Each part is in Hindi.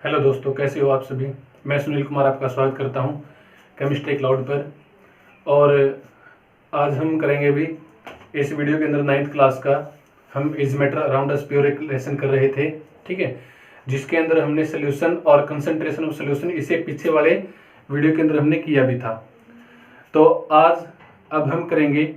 हेलो दोस्तों, कैसे हो आप सभी। मैं सुनील कुमार आपका स्वागत करता हूं केमिस्ट्री क्लाउड पर। और आज हम करेंगे भी इस वीडियो के अंदर 9th क्लास का हम is matter around us pure एक लेसन कर रहे थे, ठीक है, जिसके अंदर हमने सोल्यूशन और कंसंट्रेशन ऑफ सोल्यूशन इसे पीछे वाले वीडियो के अंदर हमने किया भी था। तो आज अब हम करेंगे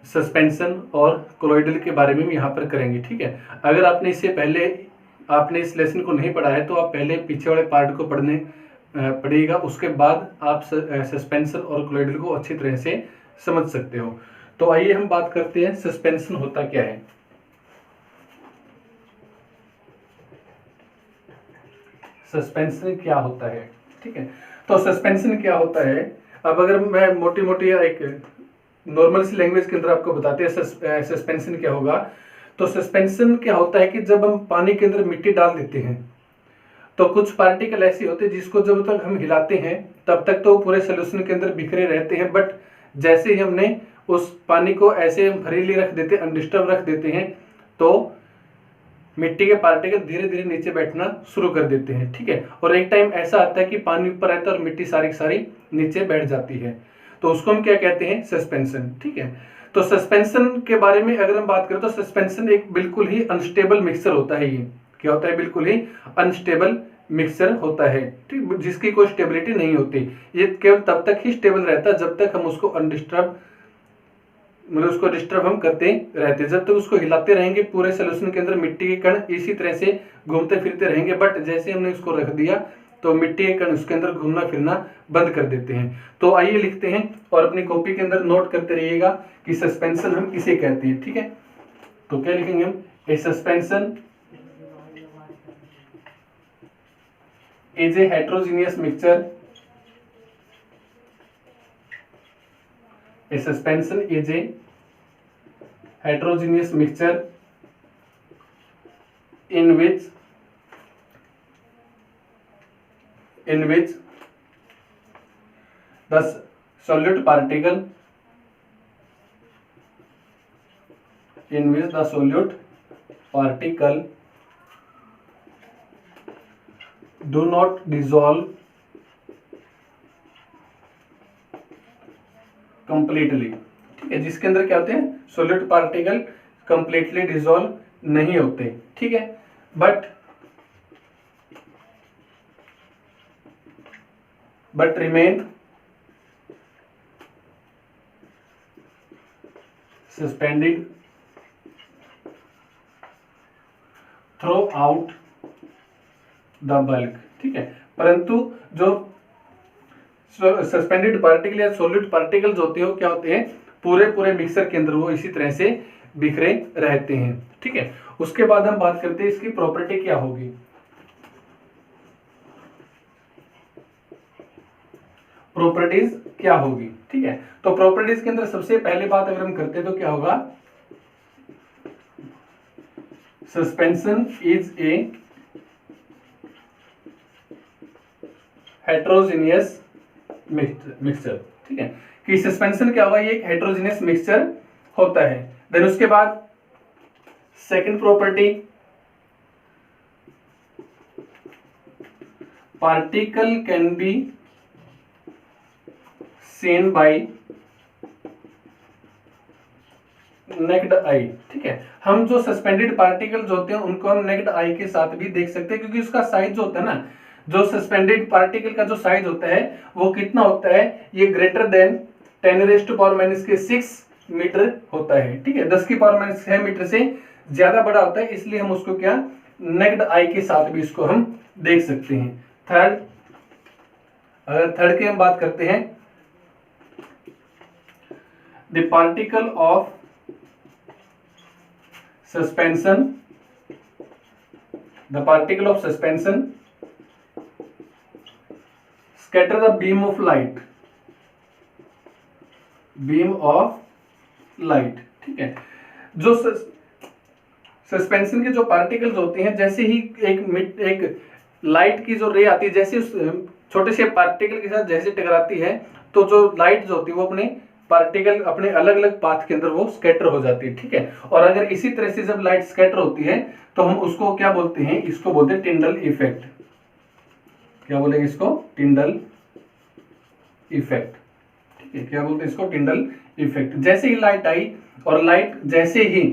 सस्पेंशन और कोलोइडल के बारे में हम यहाँ पर करेंगे, ठीक है। अगर आपने इससे पहले आपने इस लेसन को नहीं पढ़ा है तो आप पहले पीछे वाले पार्ट को पढ़िएगा, उसके बाद आप सस्पेंशन और कोलोइडल को अच्छी तरह से समझ सकते हो। तो आइए हम बात करते हैं सस्पेंशन होता क्या है। सस्पेंशन क्या होता है, ठीक है। तो सस्पेंशन क्या होता है, अब अगर मैं मोटी मोटी एक नॉर्मल सी लैंग्वेज के अंदर आपको बताते हैं सस्पेंशन क्या होगा। तो सस्पेंशन क्या होता है कि जब हम पानी के अंदर मिट्टी डाल देते हैं तो कुछ पार्टिकल ऐसे होते हैं जिसको जब तक हम हिलाते हैं तब तक तो पूरे सोल्यूशन के अंदर बिखरे रहते हैं, बट जैसे ही हमने उस पानी को ऐसे फ्रीली रख देते, अनडिस्टर्ब रख देते हैं, तो मिट्टी के पार्टिकल धीरे धीरे नीचे बैठना शुरू कर देते हैं, ठीक है। और एक टाइम ऐसा आता है कि पानी ऊपर आता है और मिट्टी सारी की सारी नीचे बैठ जाती है, तो उसको हम क्या कहते हैं, सस्पेंशन, ठीक है। तो सस्पेंशन के बारे में अगर हम बात करें तो सस्पेंशन एक बिल्कुल ही अनस्टेबल मिक्सचर होता है। ये क्या होता है, बिल्कुल ही अनस्टेबल मिक्सचर होता है, ठीक, जिसकी कोई स्टेबिलिटी नहीं होती। ये केवल तब तक ही स्टेबल रहता है जब तक हम उसको अनडिस्टर्ब मतलब उसको डिस्टर्ब हम करते रहते, जब तक उसको हिलाते रहेंगे पूरे सोल्यूशन के अंदर मिट्टी के कण इसी तरह से घूमते फिरते रहेंगे, बट जैसे हमने उसको रख दिया तो मिट्टी के कण उसके अंदर घूमना फिरना बंद कर देते हैं। तो आइए लिखते हैं और अपनी कॉपी के अंदर नोट करते रहिएगा कि सस्पेंशन हम किसे कहते हैं, ठीक है। तो क्या लिखेंगे हम, a suspension is a heterogeneous mixture. A suspension is a heterogeneous mixture in which the solute particle do not dissolve completely, ठीक है। जिसके अंदर क्या होते हैं, सॉलिड पार्टिकल कंप्लीटली डिसॉल्व नहीं होते, ठीक है, but remain suspended through out the bulk, ठीक है। परंतु जो सस्पेंडेड पार्टिकल या सॉलिड पार्टिकल्स होते हैं वो क्या होते हैं, पूरे मिक्सर के अंदर वो इसी तरह से बिखरे रहते हैं, ठीक है। उसके बाद हम बात करते हैं इसकी प्रॉपर्टी क्या होगी। प्रॉपर्टीज क्या होगी, ठीक है। तो प्रॉपर्टीज के अंदर सबसे पहले बात अगर हम करते हैं तो क्या होगा, suspension is a heterogeneous mixture, ठीक है, कि सस्पेंशन क्या होगा, ये एक हेट्रोजीनियस मिक्सचर होता है। देन उसके बाद second property, particle can be seen by naked eye, ठीक है। हम जो सस्पेंडेड पार्टिकल्स होते हैं उनको हम नेक्ड आई के साथ भी देख सकते हैं, क्योंकि उसका साइज जो होता है ना, जो सस्पेंडेड पार्टिकल का जो साइज होता है वो कितना होता है, ये ग्रेटर देन 10⁻⁻⁶ मीटर होता है, ठीक है। 10⁻⁶ मीटर से ज्यादा बड़ा होता है, इसलिए हम उसको क्या नेक्ड आई के साथ भी इसको हम देख सकते हैं। थर्ड, अगर थर्ड की हम बात करते हैं, the particle of suspension scatter the beam of light, ठीक है। जो सस्पेंशन के जो पार्टिकल्स होते हैं, जैसे ही एक लाइट की जो रे आती है, जैसे उस छोटे से पार्टिकल के साथ जैसे टकराती है, तो जो लाइट जो होती है वो अपने पार्टिकल अपने अलग अलग पाथ के अंदर वो स्कैटर हो जाती है, ठीक है। और अगर इसी तरह से जब लाइट स्कैटर होती है तो हम उसको क्या बोलते हैं, इसको बोलते हैं टिंडल इफेक्ट। क्या बोलेंगे इसको, टिंडल इफेक्ट, ठीक है। क्या बोलते हैं इसको, टिंडल इफेक्ट। जैसे ही लाइट आई और लाइट जैसे ही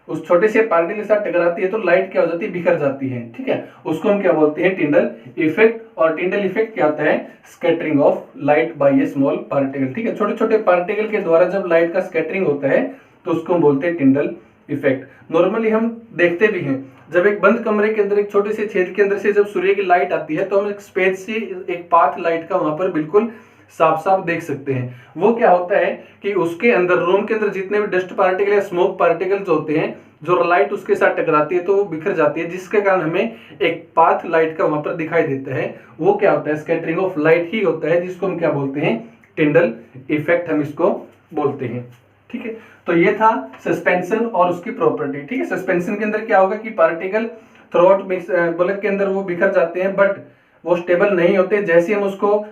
उस छोटे से पार्टिकल के साथ टकराती है तो लाइट क्या हो जाती है, बिखर जाती है, ठीक है। उसको हम क्या बोलते हैं, टिंडल इफेक्ट। और टिंडल इफेक्ट क्या होता है, scattering of light by A small particle, ठीक है। छोटे छोटे पार्टिकल के द्वारा जब लाइट का स्कैटरिंग होता है तो उसको हम बोलते हैं टिंडल इफेक्ट। नॉर्मली हम देखते भी हैं, जब एक बंद कमरे के अंदर एक छोटे से छेद के अंदर से जब सूर्य की लाइट आती है तो हम एक स्पेस से एक पाथ लाइट का वहां पर बिल्कुल साफ साफ देख सकते हैं। वो क्या होता है कि उसके अंदर, रूम के अंदर जितने भी डस्ट पार्टिकल या स्मोक पार्टिकल जो होते हैं, जो लाइट उसके साथ टकराती है तो वो बिखर जाती है, जिसके कारण हमें एक पाथ लाइट का वहां पर दिखाई देता है। वो क्या होता है, स्कैटरिंग ऑफ लाइट ही होता है, जिसको हम क्या बोलते हैं, टिंडल इफेक्ट हम इसको बोलते हैं, ठीक है। तो ये था सस्पेंशन और उसकी प्रॉपर्टी, ठीक है। सस्पेंशन के अंदर क्या होगा कि पार्टिकल थ्रू आउट बल्ब के अंदर वो बिखर जाते हैं, बट वो स्टेबल नहीं होते। जैसे हम उसको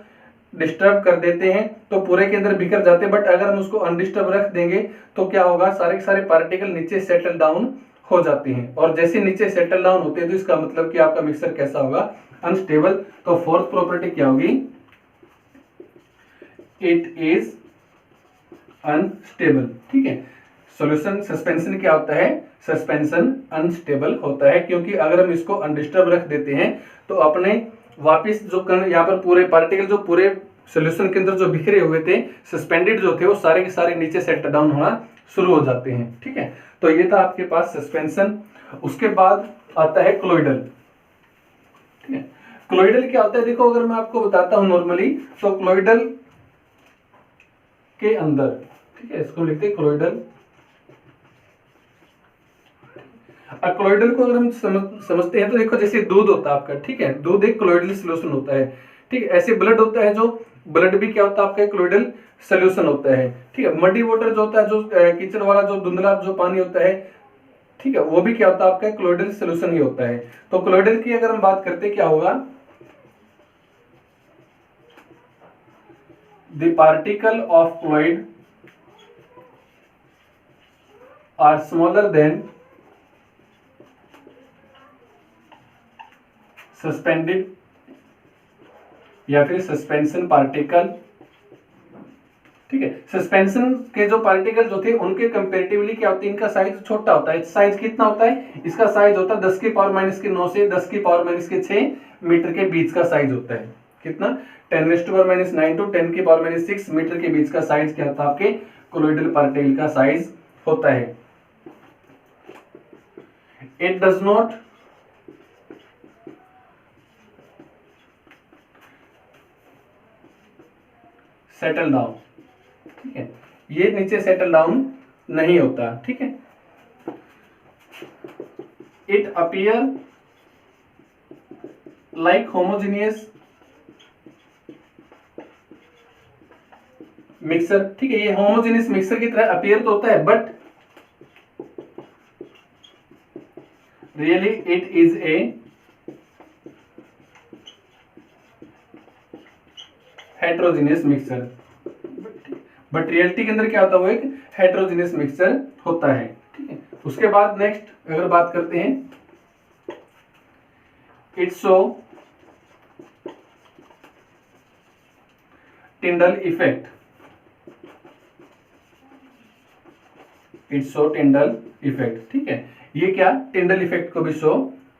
डिस्टर्ब कर देते हैं तो पूरे के अंदर बिखर जाते हैं, बट अगर हम उसको अनडिस्टर्ब रख देंगे तो क्या होगा, सारे के सारे पार्टिकल नीचे सेटल डाउन हो जाते हैं। और जैसे नीचे सेटल डाउन होते हैं तो इसका मतलब कि आपका मिक्सर कैसा होगा, अनस्टेबल। तो फोर्थ प्रॉपर्टी क्या होगी, इट इज अनस्टेबल, ठीक है। सॉल्यूशन सस्पेंशन क्या होता है, सस्पेंशन अनस्टेबल होता है, क्योंकि अगर हम इसको अनडिस्टर्ब रख देते हैं तो अपने वापस जो कण यहाँ पर पूरे पार्टिकल जो पूरे सॉल्यूशन के अंदर जो बिखरे हुए थे, सस्पेंडेड जो थे, वो सारे के सारे नीचे सेट डाउन होना शुरू हो जाते हैं, ठीक है। तो ये था आपके पास सस्पेंशन। उसके बाद आता है क्लोइडल, ठीक है। क्लोइडल क्या होता है, देखो अगर मैं आपको बताता हूं नॉर्मली, तो क्लोइडल के अंदर, ठीक है, इसको लिखते हैं क्लोइडल। क्लोइडल को अगर हम समझते हैं तो देखो, जैसे दूध होता है आपका, ठीक है, दूध एक क्लोइडल सॉल्यूशन होता है, ठीक है। ऐसे ब्लड होता है, जो ब्लड भी क्या होता है आपका, क्लोइडल सॉल्यूशन होता है, ठीक है। मडी वाटर जो होता है, जो कीचड़ वाला जो धुंधला जो पानी होता है, ठीक है, वो भी क्या होता है आपका, क्लोइडल सॉल्यूशन ही होता है। तो क्लोइडल की अगर हम बात करते क्या होगा, the particle of colloid are smaller than suspended या फिर सस्पेंशन पार्टिकल, ठीक है। सस्पेंशन के जो पार्टिकल जो थे उनके कंपैरेटिवली क्या होता है, इनका साइज छोटा होता है। साइज कितना होता है, इसका साइज होता है 10 की पावर माइनस के 9 से 10 की पावर माइनस के 6 मीटर के बीच का साइज होता है। कितना, 10⁻⁹ टू 10 की पावर माइनस 6 मीटर के बीच का साइज क्या होता है, आपके कोलोइडल पार्टिकल का साइज होता है। It does not settle down, ठीक है, ये नीचे सेटल डाउन नहीं होता, ठीक है। It appear like homogeneous mixer, ठीक है, ये होमोजेनियस मिक्सर की तरह अपीयर तो होता है, but really it is a heterogeneous mixer. But reality के अंदर क्या होता है, वो एक हेट्रोजीनियस मिक्सचर होता है, ठीक है। उसके बाद नेक्स्ट अगर बात करते हैं, it's show Tyndall effect, it's show Tyndall effect, ठीक है। ये क्या, टिंडल इफेक्ट को भी शो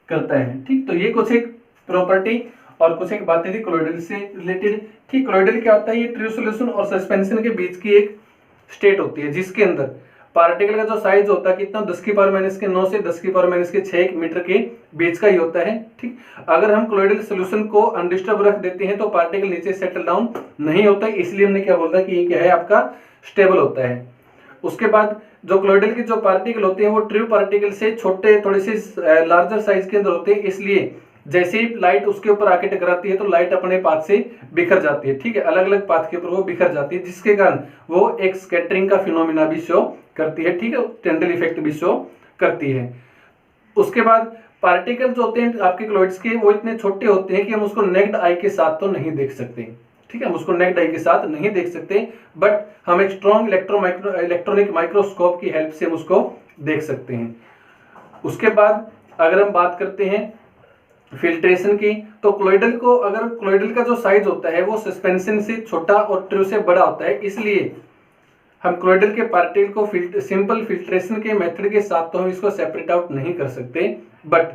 करता है, ठीक। तो ये कुछ एक प्रॉपर्टी और कुछ एक बातें थी क्लोइडल से रिलेटेड, ठीक। क्लोइडल क्या होता है, ये ट्रू सॉल्यूशन और सस्पेंशन के बीच की एक स्टेट होती है, जिसके अंदर पार्टिकल का जो साइज होता है कितना, 10 की पावर माइनस के 9 से 10 की पावर माइनस के 6 मीटर के बीच का ही होता है, ठीक। अगर हम क्लोइडल सॉल्यूशन को अनडिस्टर्ब रख देते हैं तो पार्टिकल नीचे सेटल डाउन नहीं होता है, इसलिए हमने क्या बोला कि ये क्या है, आपका स्टेबल होता है। उसके बाद जो क्लोइडल के जो पार्टिकल होते हैं वो ट्रू पार्टिकल से छोटे, थोड़े से लार्जर साइज के अंदर होते हैं, इसलिए जैसे ही लाइट उसके ऊपर आके टकराती है तो लाइट अपने पाथ से बिखर जाती है, ठीक है, अलग अलग पाथ के ऊपर वो बिखर जाती है, जिसके कारण वो एक स्कैटरिंग का फिनोमिना भी शो करती है, ठीक है, टिंडल इफेक्ट भी शो करती है। उसके बाद पार्टिकल जो होते हैं आपके क्लोइड्स के, वो इतने छोटे होते हैं कि हम उसको नेक्ड आई के साथ तो नहीं देख सकते, ठीक है, हम उसको नेक्ड आई के साथ नहीं देख सकते, बट हम एक स्ट्रॉन्ग इलेक्ट्रॉनिक माइक्रोस्कोप की हेल्प से हम उसको देख सकते हैं। उसके बाद अगर हम बात करते हैं फिल्ट्रेशन की, तो क्लोइडल को, अगर क्लोइडल का जो साइज होता है वो सस्पेंशन से छोटा और ट्रू से बड़ा होता है, इसलिए हम क्लोइडल के पार्टिकल को सिंपल फिल्ट्रेशन के मेथड के साथ तो हम इसको सेपरेट आउट नहीं कर सकते, बट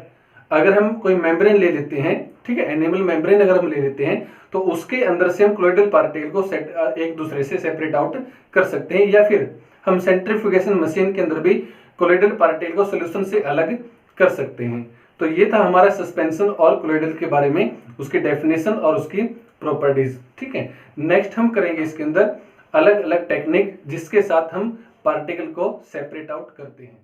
अगर हम कोई मेम्ब्रेन ले लेते हैं, ठीक है, एनिमल मेम्ब्रेन अगर हम ले लेते हैं, तो उसके अंदर से हम क्लोइडल पार्टिकल को एक दूसरे से सेपरेट आउट कर सकते हैं, या फिर हम सेंट्रीफ्यूगेशन मशीन के अंदर भी क्लोइडल पार्टिकल को सोल्यूशन से अलग कर सकते हैं। तो ये था हमारा सस्पेंशन और क्लोइडल के बारे में, उसकी डेफिनेशन और उसकी प्रॉपर्टीज। ठीक है, नेक्स्ट हम करेंगे इसके अंदर अलग अलग टेक्निक जिसके साथ हम पार्टिकल को सेपरेट आउट करते हैं।